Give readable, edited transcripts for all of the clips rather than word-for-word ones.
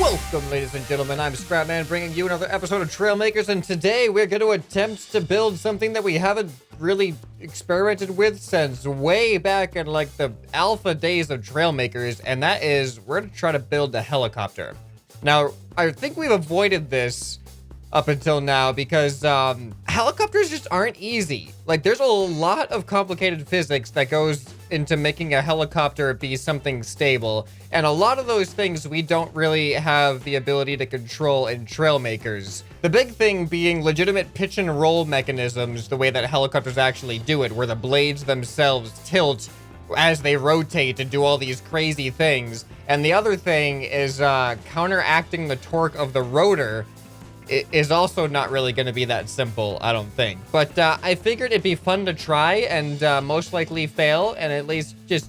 Welcome, ladies and gentlemen. I'm ScrapMan, bringing you another episode of Trailmakers, and today we're going to attempt to build something that we haven't really experimented with since way back in like the alpha days of Trailmakers, and that is we're going to try to build a helicopter. Now, I think we've avoided this up until now because helicopters just aren't easy. Like, there's a lot of complicated physics that goes into making a helicopter be something stable, and a lot of those things we don't really have the ability to control in Trailmakers. The big thing being legitimate pitch and roll mechanisms, the way that helicopters actually do it, where the blades themselves tilt as they rotate to do all these crazy things. And the other thing is counteracting the torque of the rotor is also not really going to be that simple, I don't think. But I figured it'd be fun to try and most likely fail, and at least just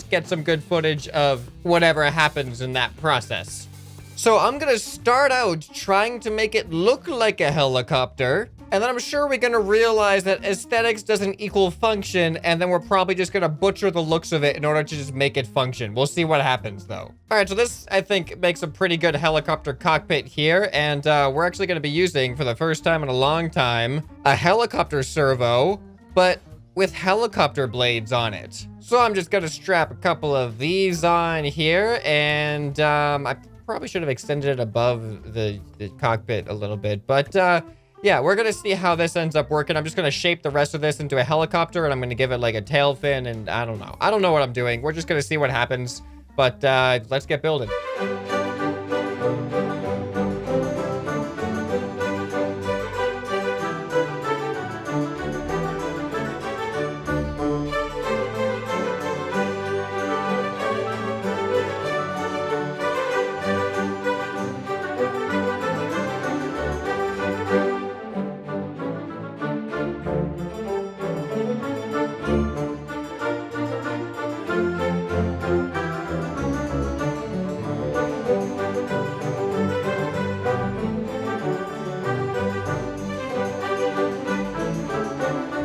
get some good footage of whatever happens in that process. So I'm going to start out trying to make it look like a helicopter, and then I'm sure we're going to realize that aesthetics doesn't equal function, and then we're probably just going to butcher the looks of it in order to just make it function. We'll see what happens, though. All right, so this, I think, makes a pretty good helicopter cockpit here, and we're actually going to be using, for the first time in a long time, a helicopter servo, but with helicopter blades on it. So I'm just going to strap a couple of these on here, and I probably should have extended it above the cockpit a little bit, but yeah, we're gonna see how this ends up working. I'm just gonna shape the rest of this into a helicopter, and I'm gonna give it like a tail fin, and I don't know what I'm doing. We're just gonna see what happens, but let's get building.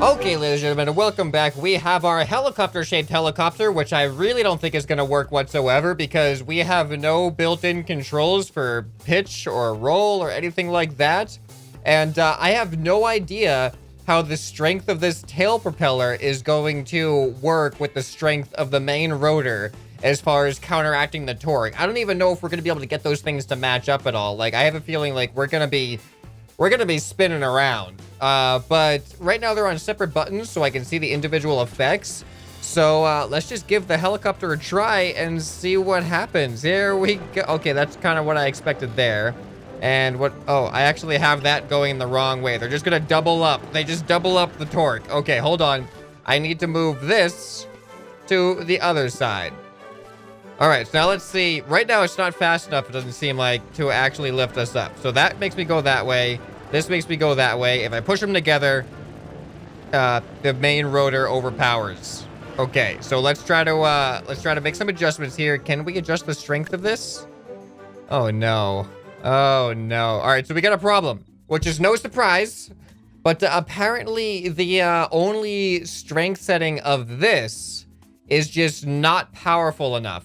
Okay, ladies and gentlemen, welcome back. We have our helicopter-shaped helicopter, which I really don't think is going to work whatsoever because we have no built-in controls for pitch or roll or anything like that. And I have no idea how the strength of this tail propeller is going to work with the strength of the main rotor as far as counteracting the torque. I don't even know if we're going to be able to get those things to match up at all. Like, I have a feeling like we're going to be spinning around. But right now they're on separate buttons so I can see the individual effects. So let's just give the helicopter a try and see what happens. Here we go. Okay, that's kind of what I expected there. And oh, I actually have that going the wrong way. They're just gonna double up. They just double up the torque. Okay, hold on. I need to move this to the other side. All right, so now let's see. Right now it's not fast enough, it doesn't seem like, to actually lift us up. So that makes me go that way. This makes me go that way. If I push them together, the main rotor overpowers. Okay, so let's try to make some adjustments here. Can we adjust the strength of this? Oh no. Oh no. All right, so we got a problem, which is no surprise, but apparently the only strength setting of this is just not powerful enough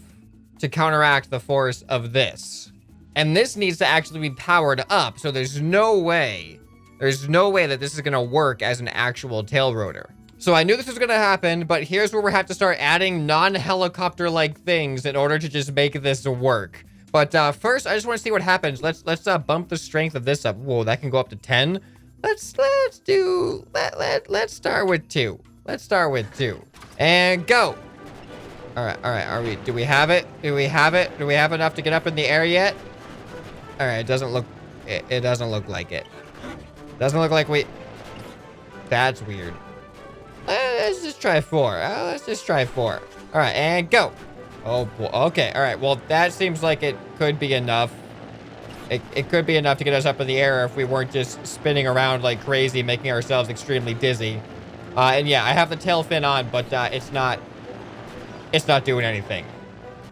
to counteract the force of this. And this needs to actually be powered up, so there's no way that this is gonna work as an actual tail rotor. So I knew this was gonna happen, but here's where we have to start adding non-helicopter-like things in order to just make this work. But first, I just wanna see what happens. Let's bump the strength of this up. Whoa, that can go up to 10. Let's start with 2. Let's start with 2. And go. All right, do we have it? Do we have enough to get up in the air yet? All right, it doesn't look like it. Doesn't look like that's weird. Let's just try 4. Let's just try 4. All right, and go. Oh, boy. Okay, all right, well, that seems like it could be enough. It could be enough to get us up in the air if we weren't just spinning around like crazy, making ourselves extremely dizzy. And yeah, I have the tail fin on, but it's not doing anything.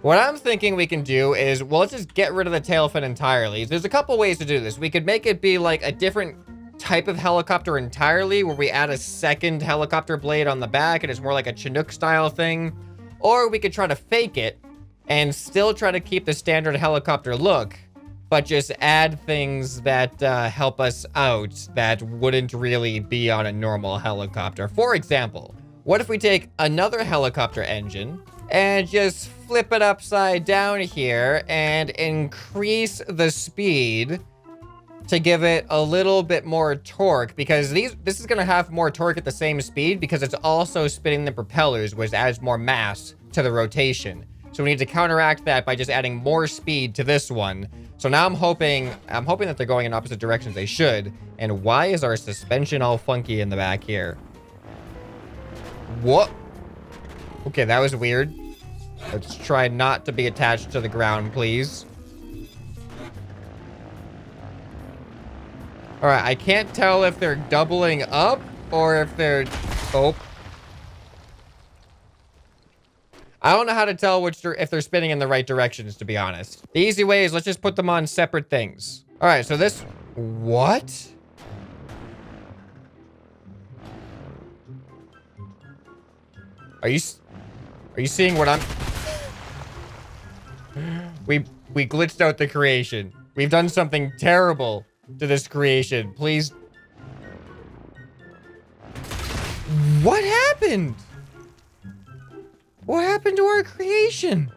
What I'm thinking we can do is, well, let's just get rid of the tail fin entirely. There's a couple ways to do this. We could make it be like a different type of helicopter entirely, where we add a second helicopter blade on the back and it's more like a Chinook style thing. Or we could try to fake it and still try to keep the standard helicopter look, but just add things that help us out that wouldn't really be on a normal helicopter. For example, what if we take another helicopter engine and just flip it upside down here and increase the speed to give it a little bit more torque, because this is gonna have more torque at the same speed because it's also spinning the propellers, which adds more mass to the rotation. So we need to counteract that by just adding more speed to this one. So now I'm hoping that they're going in opposite directions. They should. And why is our suspension all funky in the back here? What? Okay, that was weird. Let's try not to be attached to the ground, please. All right, I can't tell if they're doubling up or if they're... Oh. I don't know how to tell if they're spinning in the right directions, to be honest. The easy way is let's just put them on separate things. All right, so this... What? Are you seeing what I'm... We glitched out the creation. We've done something terrible to this creation. Please. What happened? What happened to our creation?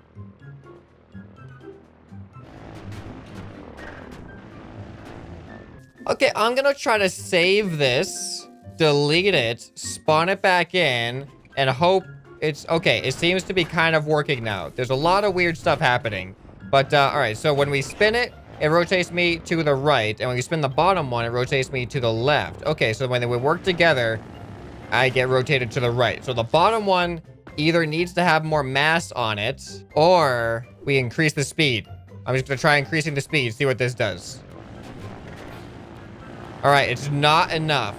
Okay, I'm gonna try to save this, delete it, spawn it back in, and hope it's okay. It seems to be kind of working now. There's a lot of weird stuff happening. But, all right, so when we spin it, it rotates me to the right. And when we spin the bottom one, it rotates me to the left. Okay, so when they work together, I get rotated to the right. So the bottom one either needs to have more mass on it, or we increase the speed. I'm just gonna try increasing the speed, see what this does. All right, it's not enough.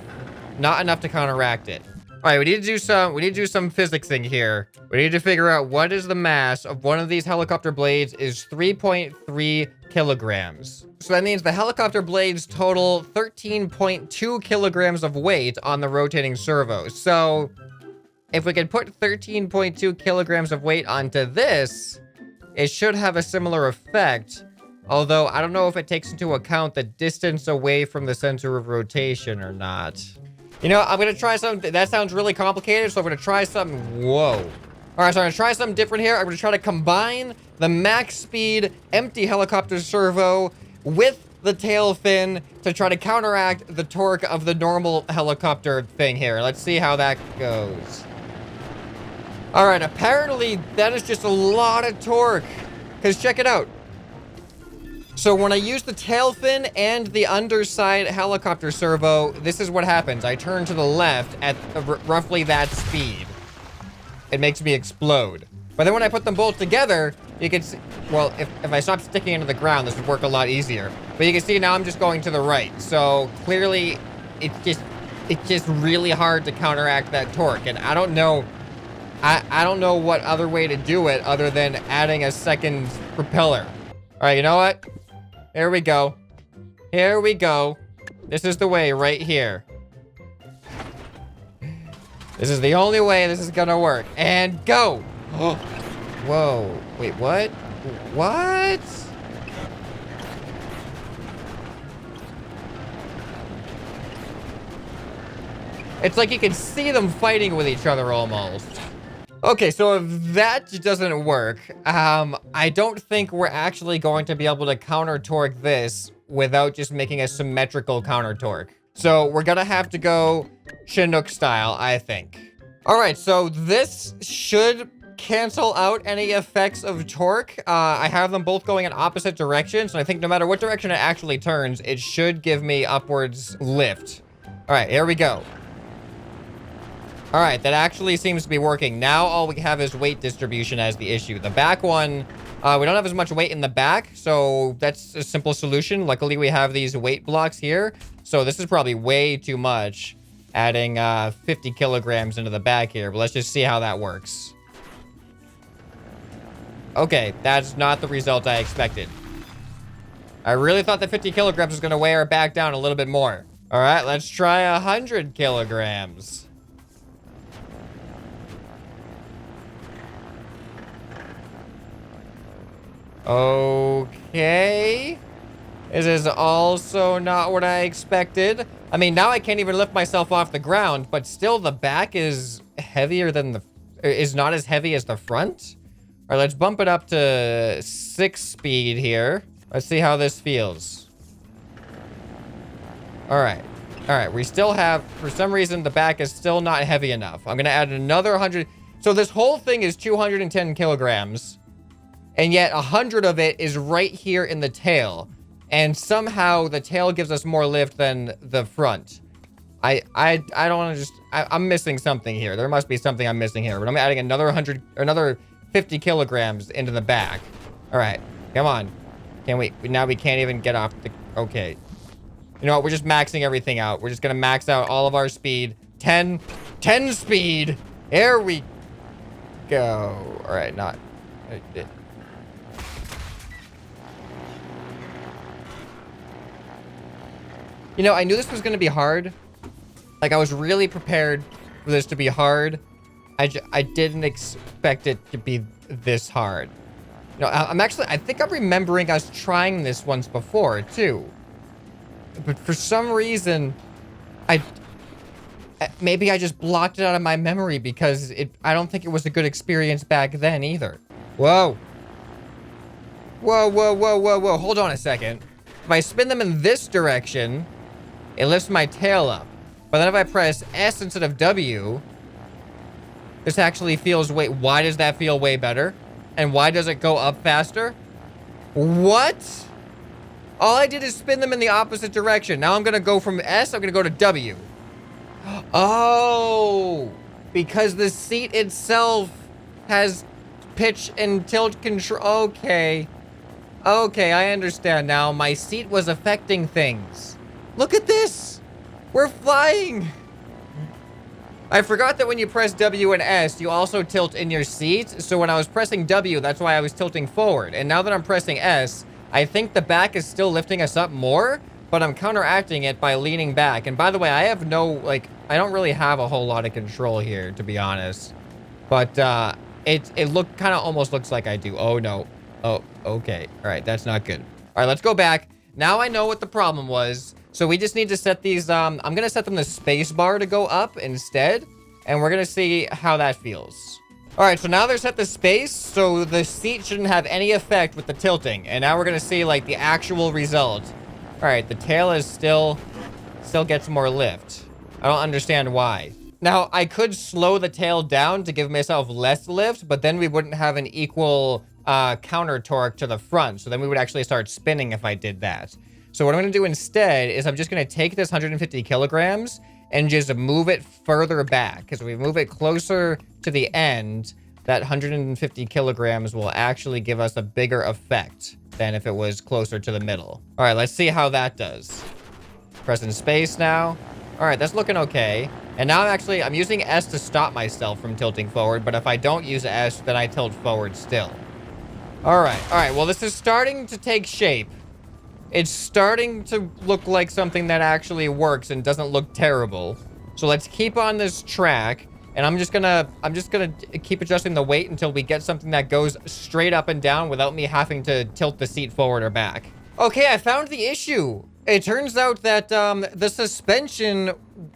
Not enough to counteract it. All right, we need to do some physicsing here. We need to figure out what is the mass of one of these helicopter blades is 3.3 kilograms. So that means the helicopter blades total 13.2 kilograms of weight on the rotating servo. So if we could put 13.2 kilograms of weight onto this, it should have a similar effect. Although I don't know if it takes into account the distance away from the center of rotation or not. You know, I'm gonna try something. That sounds really complicated, so I'm gonna try something. Whoa. All right, so I'm gonna try something different here. I'm gonna try to combine the max speed empty helicopter servo with the tail fin to try to counteract the torque of the normal helicopter thing here. Let's see how that goes. All right, apparently that is just a lot of torque. Because check it out. So when I use the tail fin and the underside helicopter servo, this is what happens. I turn to the left at roughly that speed. It makes me explode. But then when I put them both together, you can see, well, if I stop sticking into the ground, this would work a lot easier. But you can see now I'm just going to the right. So clearly, it's just really hard to counteract that torque. And I don't know, I don't know what other way to do it other than adding a second propeller. All right, you know what? Here we go. Here we go. This is the way right here. This is the only way this is gonna work. And go! Oh. Whoa. Wait, what? What? It's like you can see them fighting with each other almost. Okay, so if that doesn't work, I don't think we're actually going to be able to counter torque this without just making a symmetrical counter torque. So we're gonna have to go Chinook style, I think. All right, so this should cancel out any effects of torque. I have them both going in opposite directions, and I think no matter what direction it actually turns, it should give me upwards lift. All right, here we go. All right, that actually seems to be working. Now all we have is weight distribution as the issue. The back one, we don't have as much weight in the back, so that's a simple solution. Luckily, we have these weight blocks here. So this is probably way too much, adding 50 kilograms into the back here. But let's just see how that works. Okay, that's not the result I expected. I really thought that 50 kilograms was going to weigh our back down a little bit more. All right, let's try 100 kilograms. Okay. This is also not what I expected. I mean, now I can't even lift myself off the ground, but still the back is heavier than is not as heavy as the front. All right, let's bump it up to 6 speed here. Let's see how this feels. All right. All right, we still have, for some reason, the back is still not heavy enough. I'm gonna add another 100. So this whole thing is 210 kilograms, and yet 100 of it is right here in the tail. And somehow the tail gives us more lift than the front. I don't want to just, I'm missing something here. There must be something I'm missing here, but I'm adding another 100, or another 50 kilograms into the back. All right, come on. Can we, now we can't even get off the, okay. You know what, we're just maxing everything out. We're just gonna max out all of our speed. 10 speed. There we go. All right, not, you know, I knew this was going to be hard. Like, I was really prepared for this to be hard. I didn't expect it to be this hard. You know, I think I'm remembering us trying this once before, too. But for some reason, maybe I just blocked it out of my memory because I don't think it was a good experience back then either. Whoa. Whoa, whoa, whoa, whoa, whoa. Hold on a second. If I spin them in this direction, it lifts my tail up. But then if I press S instead of W, this actually feels why does that feel way better? And why does it go up faster? What? All I did is spin them in the opposite direction. Now I'm gonna go from S, I'm gonna go to W. Oh, because the seat itself has pitch and tilt control. Okay. Okay, I understand now. My seat was affecting things. Look at this! We're flying! I forgot that when you press W and S, you also tilt in your seat. So when I was pressing W, that's why I was tilting forward. And now that I'm pressing S, I think the back is still lifting us up more, but I'm counteracting it by leaning back. And by the way, I have no, like, I don't really have a whole lot of control here, to be honest. But it kind of almost looks like I do. Oh, no. Oh, okay. All right, that's not good. All right, let's go back. Now I know what the problem was. So we just need to set these, I'm gonna set them the space bar to go up instead. And we're gonna see how that feels. All right, so now they're set to space, so the seat shouldn't have any effect with the tilting. And now we're gonna see, like, the actual result. All right, the tail is still gets more lift. I don't understand why. Now, I could slow the tail down to give myself less lift, but then we wouldn't have an equal counter torque to the front. So then we would actually start spinning if I did that. So what I'm going to do instead is I'm just going to take this 150 kilograms and just move it further back. Because if we move it closer to the end, that 150 kilograms will actually give us a bigger effect than if it was closer to the middle. All right, let's see how that does. Pressing space now. All right, that's looking okay. And now I'm using S to stop myself from tilting forward. But if I don't use S, then I tilt forward still. All right. Well, this is starting to take shape. It's starting to look like something that actually works and doesn't look terrible. So let's keep on this track. And I'm just gonna keep adjusting the weight until we get something that goes straight up and down without me having to tilt the seat forward or back. Okay, I found the issue. It turns out that the suspension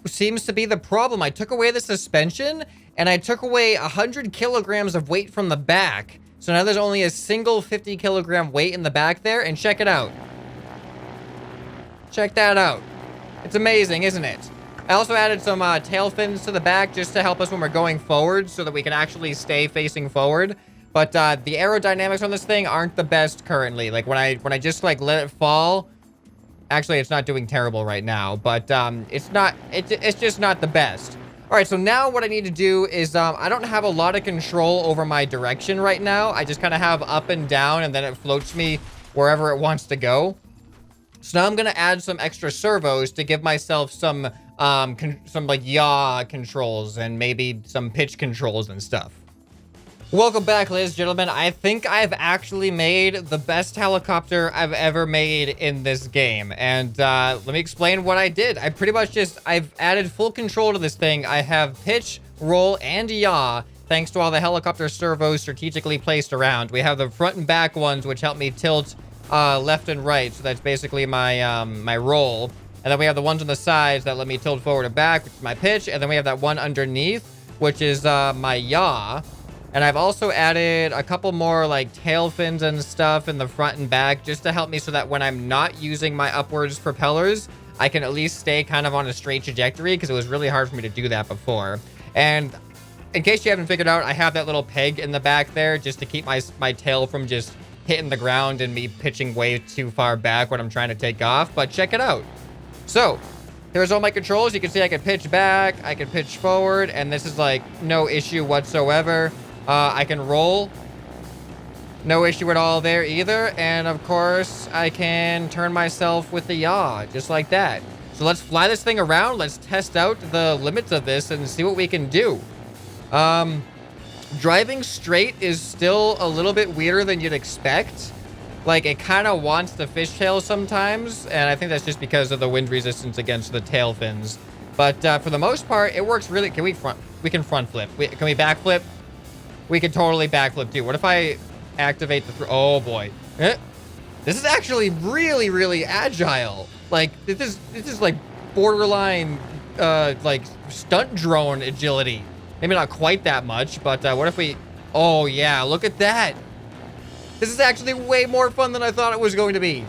seems to be the problem. I took away the suspension and I took away 100 kilograms of weight from the back. So now there's only a single 50 kilogram weight in the back there, and check it out. Check that out. It's amazing, isn't it? I also added some tail fins to the back just to help us when we're going forward so that we can actually stay facing forward. But the aerodynamics on this thing aren't the best currently. Like when I just like let it fall, actually it's not doing terrible right now, but it's just not the best. All right, so now what I need to do is I don't have a lot of control over my direction right now. I just kind of have up and down, and then it floats me wherever it wants to go. So now I'm gonna add some extra servos to give myself some like yaw controls and maybe some pitch controls and stuff. Welcome back, ladies and gentlemen. I think I've actually made the best helicopter I've ever made in this game. And let me explain what I did. I've added full control to this thing. I have pitch, roll, and yaw. thanks to all the helicopter servos strategically placed around. We have the front and back ones, which help me tilt left and right. So that's basically my my roll. And then we have the ones on the sides that let me tilt forward and back, which is my pitch. And then we have that one underneath, which is my yaw. And I've also added a couple more like tail fins and stuff in the front and back just to help me so that when I'm not using my upwards propellers, I can at least stay kind of on a straight trajectory, because it was really hard for me to do that before. And in case you haven't figured out, I have that little peg in the back there just to keep my tail from just hitting the ground and me pitching way too far back when I'm trying to take off. But check it out. So here's all my controls. You can see I can pitch back, I can pitch forward, and this is like no issue whatsoever. I can roll. No issue at all there either. And of course, I can turn myself with the yaw, just like that. So let's fly this thing around. Let's test out the limits of this and see what we can do. Driving straight is still a little bit weirder than you'd expect. Like, it kind of wants to fishtail sometimes, and I think that's just because of the wind resistance against the tail fins. But for the most part, it works really... Can we front... We can front flip. Can we back flip? We can totally backflip too. What if I activate the... Oh boy. This is actually really, really agile. Like, this is like borderline, like stunt drone agility. Maybe not quite that much, but what if we... Oh yeah, look at that. This is actually way more fun than I thought it was going to be.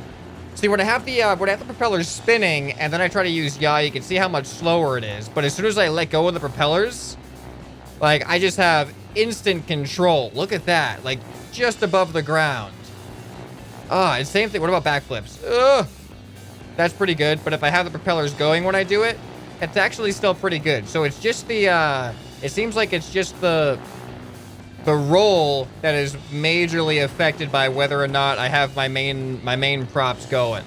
See, when I have the propellers spinning and then I try to use yaw, you can see how much slower it is. But as soon as I let go of the propellers, like, I just have instant control. Look at that, like just above the ground. Ah, and same thing. What about backflips? Ugh, that's pretty good. But if I have the propellers going when I do it, it's actually still pretty good. So it's just the, it seems like it's just the roll that is majorly affected by whether or not I have my main props going.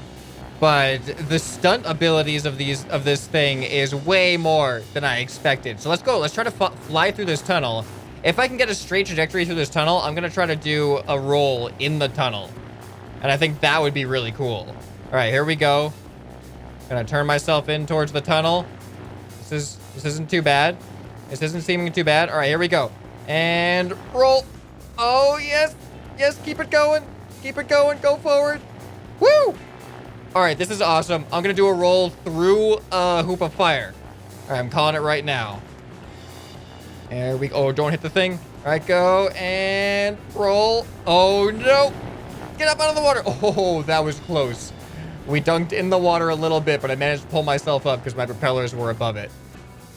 But the stunt abilities of this thing is way more than I expected. So let's go. Let's try to fly through this tunnel. If I can get a straight trajectory through this tunnel, I'm gonna try to do a roll in the tunnel. And I think that would be really cool. All right, here we go. Gonna turn myself in towards the tunnel. This isn't too bad. This isn't seeming too bad. All right, here we go. And roll. Oh, yes. Yes, keep it going. Keep it going. Go forward. Woo! All right, this is awesome. I'm going to do a roll through a hoop of fire. All right, I'm calling it right now. There we go. Oh, don't hit the thing. All right, go and roll. Oh, no. Get up out of the water. Oh, that was close. We dunked in the water a little bit, but I managed to pull myself up because my propellers were above it.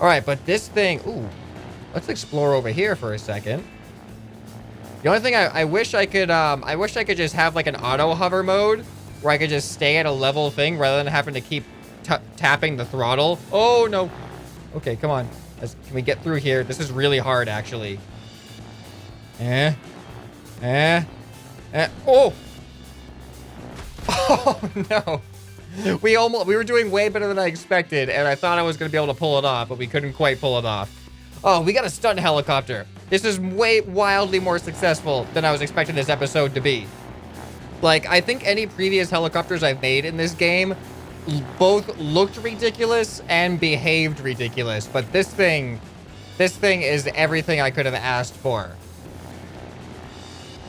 All right, but this thing... Ooh. Let's explore over here for a second. The only thing I wish I could just have like an auto hover mode where I could just stay at a level thing rather than having to keep tapping the throttle. Oh no. Okay, come on. Can we get through here? This is really hard actually. Oh. Oh no. We were doing way better than I expected, and I thought I was gonna be able to pull it off, but we couldn't quite pull it off. Oh, we got a stunt helicopter. This is wildly more successful than I was expecting this episode to be. Like, I think any previous helicopters I've made in this game both looked ridiculous and behaved ridiculous, but this thing is everything I could have asked for.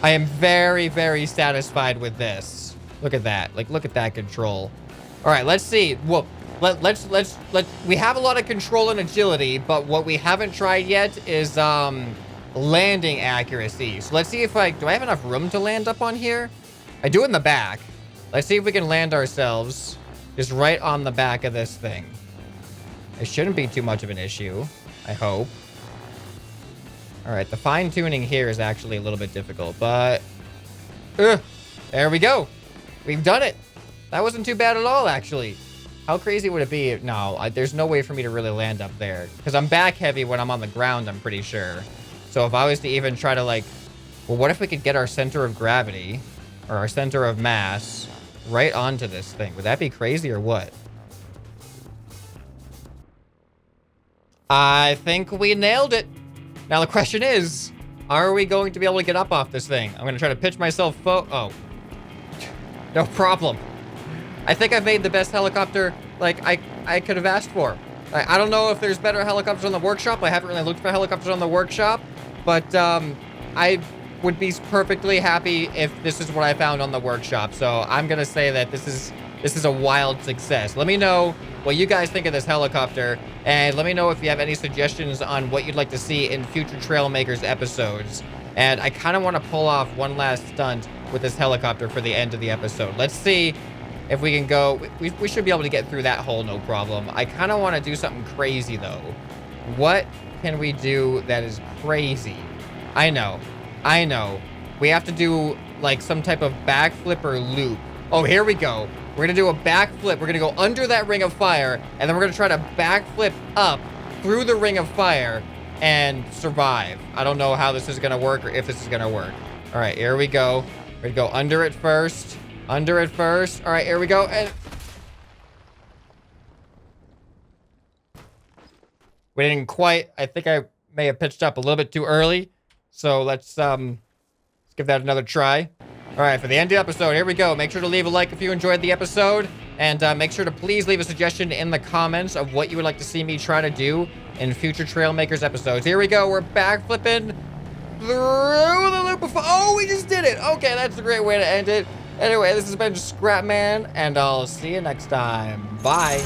I am very, very satisfied with this. Look at that. Like, look at that control. All right, let's see. Well, we have a lot of control and agility, but what we haven't tried yet is landing accuracy. So let's see if do I have enough room to land up on here? I do in the back. Let's see if we can land ourselves just right on the back of this thing. It shouldn't be too much of an issue, I hope. All right, the fine tuning here is actually a little bit difficult, but there we go. We've done it. That wasn't too bad at all, actually. How crazy would it be? No, there's no way for me to really land up there because I'm back heavy when I'm on the ground, I'm pretty sure. So if I was to even try to like, well, what if we could get our center of gravity or our center of mass right onto this thing? Would that be crazy or what? I think we nailed it. Now the question is, are we going to be able to get up off this thing? I'm going to try to pitch myself oh. No problem. I think I've made the best helicopter like I could have asked for. I don't know if there's better helicopters on the workshop. I haven't really looked for helicopters on the workshop. but I would be perfectly happy if this is what I found on the workshop. So I'm gonna say that this is a wild success. Let me know what you guys think of this helicopter, and let me know if you have any suggestions on what you'd like to see in future Trailmakers episodes. And I kind of want to pull off one last stunt with this helicopter for the end of the episode. Let's see if we can go. We should be able to get through that hole, no problem. I kind of want to do something crazy, though. What can we do that is crazy? I know. We have to do, like, some type of backflip or loop. Oh, here we go. We're going to do a backflip. We're going to go under that ring of fire, and then we're going to try to backflip up through the ring of fire and survive. I don't know how this is going to work or if this is going to work. All right, here we go. We're going to go under it first. Under it first. All right, here we go. And we didn't quite. I think I may have pitched up a little bit too early. So let's give that another try. All right, for the end of the episode, here we go. Make sure to leave a like if you enjoyed the episode. And make sure to please leave a suggestion in the comments of what you would like to see me try to do in future Trailmakers episodes. Here we go. We're backflipping through the loop. Oh, we just did it. Okay, that's a great way to end it. Anyway, this has been ScrapMan, and I'll see you next time. Bye.